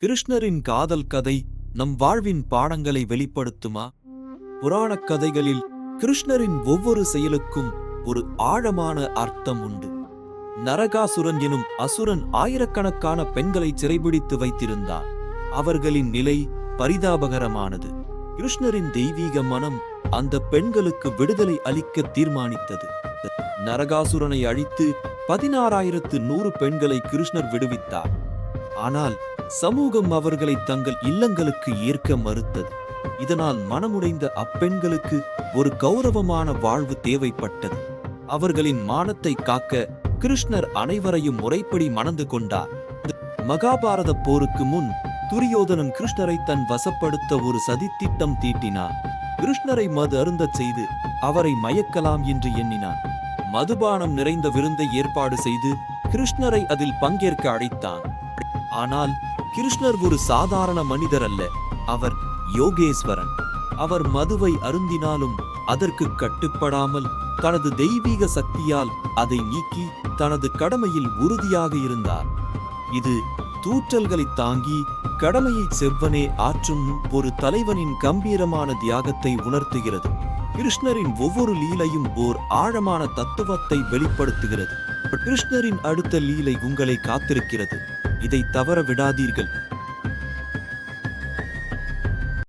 கிருஷ்ணரின் காதல் கதை நம் வாழ்வின் பாடங்களை வெளிப்படுத்துமா? புராணக் கதைகளில் கிருஷ்ணரின் ஒவ்வொரு செயலுக்கும் ஒரு ஆழமான அர்த்தம் உண்டு. நரகாசுரன் எனும் அசுரன் ஆயிரக்கணக்கான பெண்களை சிறைபிடித்து வைத்திருந்தார். அவர்களின் நிலை பரிதாபகரமானது. கிருஷ்ணரின் தெய்வீக மனம் அந்த பெண்களுக்கு விடுதலை அளிக்க தீர்மானித்தது. நரகாசுரனை அழித்து 16,100 பெண்களை கிருஷ்ணர் விடுவித்தார். ஆனால் சமூகம் அவர்களை தங்கள் இல்லங்களுக்கு ஏற்க மறுத்தது. இதனால் மனமுடைந்த அப்பெண்களுக்கு ஒரு கௌரவமான வாழ்வு தேவைப்பட்டது. அவர்களின் மானத்தை காக்க கிருஷ்ணர் அனைவரையும் முறைப்படி மணந்து கொண்டார். மகாபாரத போருக்கு முன் துரியோதனன் கிருஷ்ணரை தன் வசப்படுத்த ஒரு சதித்திட்டம் தீட்டினார். கிருஷ்ணரை மது அருந்தச் செய்து அவரை மயக்கலாம் என்று எண்ணினார். மதுபானம் நிறைந்த விருந்தை ஏற்பாடு செய்து கிருஷ்ணரை அதில் பங்கேற்க அழைத்தான். ஆனால் கிருஷ்ணர் ஒரு சாதாரண மனிதர் அல்ல, அவர் யோகேஸ்வரன். அவர் மதுவை அருந்தினாலும் அதற்கு கட்டுப்படாமல் தனது தெய்வீக சக்தியால் அதை நீக்கி தனது கடமையில் உறுதியாக இருந்தார். இது தூற்றல்களை தாங்கி கடமையை செவ்வனே ஆற்றும் ஒரு தலைவனின் கம்பீரமான தியாகத்தை உணர்த்துகிறது. கிருஷ்ணரின் ஒவ்வொரு லீலையும் ஓர் ஆழமான தத்துவத்தை வெளிப்படுத்துகிறது. கிருஷ்ணரின் அடுத்த லீலை உங்களை காத்திருக்கிறது. இதை தவற விடாதீர்கள்.